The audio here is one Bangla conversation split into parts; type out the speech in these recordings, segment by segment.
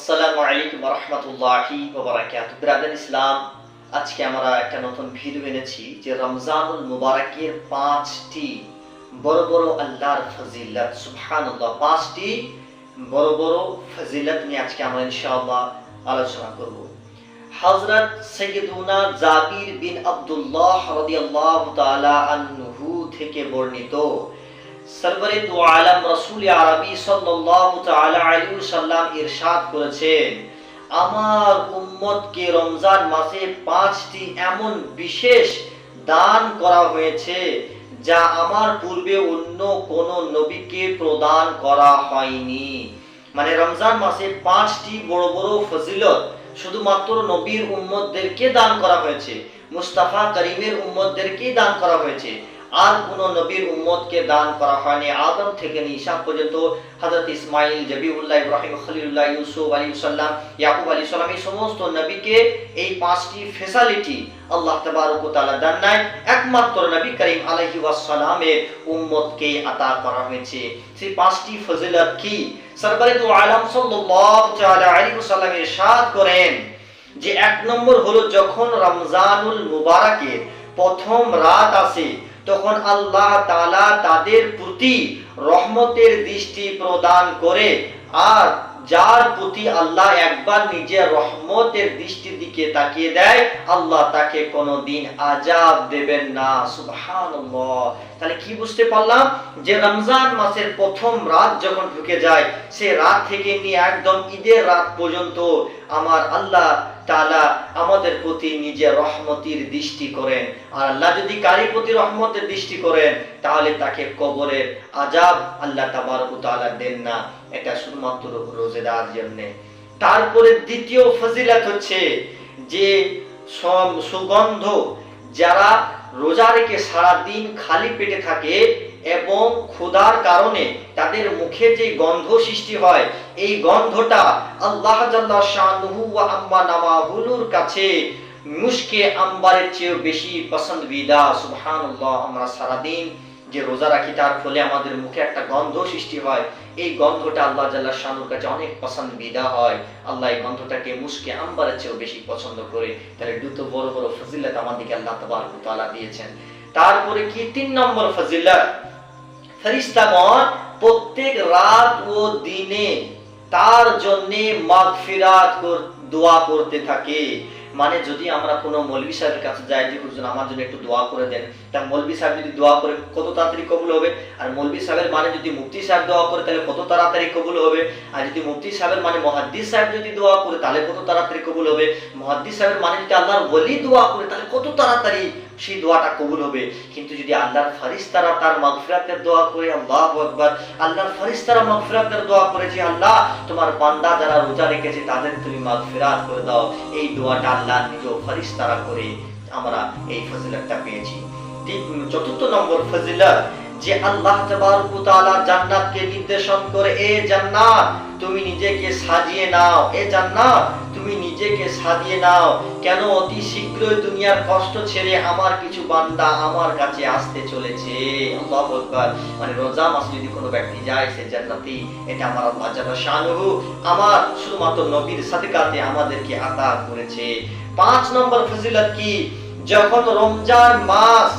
আসসালামু আলাইকুম ওয়া রাহমাতুল্লাহি ওয়া বারাকাতুহু। ব্রাদার ইসলাম, আজকে আমরা একটা নতুন ভিডিও এনেছি যে রমজানুল মুবারকের 5টি বড় বড় আল্লাহর ফজিলত, সুবহানাল্লাহ, 5টি বড় বড় ফজিলত নিয়ে আজকে আমরা ইনশাআল্লাহ আলোচনা করব। হযরত সাইয়্যিদুনা জাবির বিন আব্দুল্লাহ রাদিয়াল্লাহু তাআলা আনহু থেকে বর্ণিত, সরবরে দু আলম রাসূল আরবি সাল্লাল্লাহু তাআলা আলাইহি ওয়াসাল্লাম ইরশাদ করেছেন, আমার উম্মতকে রমজান মাসে 5টি এমন বিশেষ দান করা হয়েছে যা আমার পূর্বে অন্য কোন নবীকে প্রদান করা হয়নি। মানে রমজান মাসে 5টি বড় বড় ফজিলত শুধুমাত্র নবীর উম্মতদেরকে দান করা হয়েছে, মুস্তাফা করিমের উম্মতদেরকে দান করা হয়েছে, আর কোন নবীর উম্মতকে দান করা হয়নি। আদম থেকে ঈসা পর্যন্ত, হযরত ইসমাইল, জবিউল্লাহ, ইব্রাহিম, খলিলুল্লাহ, ইউসুফ আলাইহিস সালাম, ইয়াকুব আলাইহিস সালাম, এই সমস্ত নবীকে এই 5টি ফ্যাসিলিটি আল্লাহ তাবারক ওয়া তাআলা দেন নাই, একমাত্র নবী করিম আলাইহি ওয়াসাল্লামের উম্মতকে আতা করা হয়েছে। সেই 5টি ফজিলত কি? সরকারে দু আলম সাল্লাল্লাহু তাআলা আলাইহি ওয়াসাল্লাম ইরশাদ করেন যে 1 নম্বর হলো, যখন রমজানুল মুবারকের প্রথম রাত আসে তখন আল্লাহ তাআলা তাদের প্রতি রহমতের দৃষ্টি প্রদান করে, আর যার প্রতি আল্লাহ একবার নিজের রহমতের দৃষ্টির দিকে তাকিয়ে দেয়, আল্লাহ তাকে কোনোদিন আযাব দেবেন না। সুবহানাল্লাহ। তাহলে কি বুঝতে পারলাম? যে রমজান মাসের প্রথম রাত যখন ঢুকে যায়, সে রাত থেকে নিয়ে একদম ঈদের রাত পর্যন্ত আমার আল্লাহ তাআলা আমাদের প্রতি নিজের রহমতের দৃষ্টি করেন। আর আল্লাহ যদি কারো প্রতি রহমতের দৃষ্টি করেন, তাহলে তাকে কবরের আযাব আল্লাহ তাবারক ওয়া তাআলা দেন না। এটা শুধুমাত্র রোজাদার জন্য। তারপরে দ্বিতীয় ফজিলত হচ্ছে যে সুগন্ধ, যারা রোজা রেখে সারা দিন খালি পেটে থাকে এবং ক্ষুধার কারণে তাদের মুখে যে গন্ধ সৃষ্টি হয়, এই গন্ধটা আল্লাহ জাল্লা শানুহু ওয়া আম্মা নাওয়াহুর কাছে মুশকে আম্বারের চেয়ে বেশি পছন্দবিদা। সুবহানাল্লাহ। আমরা সারা দিন যে রোজা রাখি, তার ফলে আমাদের মুখে একটা গন্ধ সৃষ্টি হয়, এই গন্ধটা আল্লাহ জাল্লা শানুর কাছে অনেক পছন্দবিদা হয়। আল্লাহ এই গন্ধটাকে মুশকে আম্বারের চেয়ে বেশি পছন্দ করে। তাহলে দুটো বড় বড় ফজিলত আমাদেরকে আল্লাহ তাবারক ওয়া তাআলা দিয়েছেন। তারপরে কি 3 নম্বর ফজিলত, ফেরেশতাগণ প্রত্যেক রাত ও দিনে তার জন্য মাগফিরাত দোয়া করতে থাকে। মানে যদি আমরা কোনো মৌলভী সাহেবের কাছে যাই যে হুজুর আমার জন্য একটু দোয়া করে দেন, তা মৌলভী সাহেব যদি দোয়া করে কত তাড়াতাড়ি কবুল হবে। আর মৌলভী সাহেবের মানে যদি মুফতি সাহেব দোয়া করে তাহলে কত তাড়াতাড়ি কবুল হবে। আর যদি মুফতি সাহেবের মানে মুহাদ্দিস সাহেব যদি দোয়া করে তাহলে কত তাড়াতাড়ি কবুল হবে। মুহাদ্দিস সাহেবের মানে যদি আল্লাহর ওলি দোয়া করে তাহলে কত তাড়াতাড়ি সেই দোয়াটা কবুল হবে। কিন্তু যদি আল্লাহর ফেরেশতারা তার মাগফিরাতের দোয়া করে, আল্লাহু আকবার, আল্লাহর ফেরেশতারা মাগফিরাতের দোয়া করে যে আল্লাহ তোমার বান্দা যারা রোজা রেখেছে তাদের তুমি মাগফিরাত করে দাও, এই দোয়াটা আল্লাহ নিজে ফেরেশতারা করে, আমরা এই ফজিলতটা পেয়েছি। চতুর্থ নম্বর ফজিলত, যে আল্লাহ তাবারক ওয়া তাআলা জান্নাতকে নির্দেশন করে, এ জান্নাত তুমি নিজেকে সাজিয়ে নাও, এ জান্নাত তুমি নিজেকে সাজিয়ে নাও, কেন অতি শীঘ্রই দুনিয়ার কষ্ট ছেড়ে আমার কিছু বান্দা আমার কাছে আসতে চলেছে। আল্লাহু আকবার। মানে রোজা মাসে যদি কোনো ব্যক্তি যায় সে জান্নাতি, এটা আমার আল্লাহ জাল্লা শানুহু আমার শুধুমাত্র নবীর সাদকাতে আমাদেরকে আতা করেছে। 5 নম্বর ফজিলত কি, যখন রমজান মাস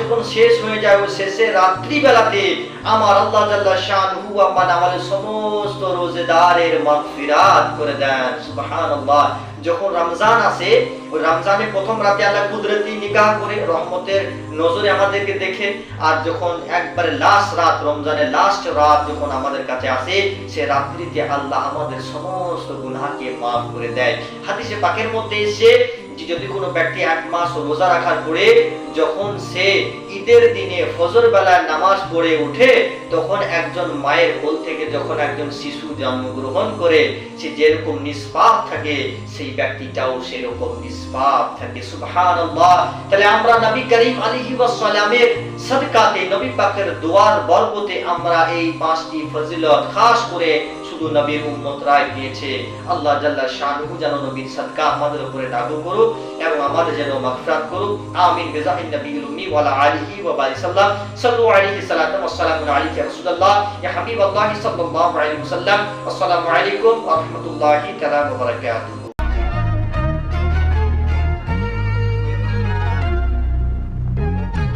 যখন শেষ হয়ে যায়, ওই শেষে রাত্রি বেলাতে আমার আল্লাহ জাল্লা শানুহু আমাদের সমস্ত রোজাদারের মাগফিরাত করে দেন। সুবহানাল্লাহ। যখন রমজান আসে, ওই রমজানের প্রথম রাতে আল্লাহ কুদরতি নিগাহ করে রহমতের নজরে আমাদেরকে দেখে, আর যখন একবারে লাস্ট রাত, রমজানের লাস্ট রাত যখন আমাদের কাছে আসে, সে রাত্রিতে আল্লাহ আমাদের সমস্ত গুনাহকে মাফ করে দেয়। হাদিসে পাকের মধ্যে এসে যদি কোনো ব্যক্তি 1 মাস রোজা রাখার পরে যখন সে ঈদের দিনে ফজর বেলায় নামাজ পড়ে উঠে, তখন একজন মায়ের কোল থেকে যখন একজন শিশু জন্মগ্রহণ করে, সে যেরকম নিষ্পাপ থাকে সেই ব্যক্তিটাও সেরকম নিষ্পাপ থাকে। সুবহানাল্লাহ। তাহলে আমরা নবী করিম আলাইহি ওয়াসাল্লামের সাদকাতে, নবী পাকের দোয়ার বরকতে আমরা এই 5টি ফজিলত, খাস করে শুধু শুধু নবীর উম্মতরাই পেয়েছে। আল্লাহ জাল্লা শানুহু যেন নবীর সাদকা আমাদের উপরে লাগু করুক এবং আমাদের যেন মাগফিরাত করুক। আমিন বিজাহিন নবিয়্যিল উম্মি ওয়া আলা আলিহি ওয়া বারিক সাল্লাম। সাল্লু আলাইহি সাল্লাতু ওয়া সালামু আলাইকা ইয়া রাসূলুল্লাহ ইয়া হাবিবাল্লাহ সাল্লাল্লাহু আলাইহি ওয়াসাল্লাম। আসসালামু আলাইকুম ওয়া রাহমাতুল্লাহি তাআলা ওয়া বারাকাতুহু।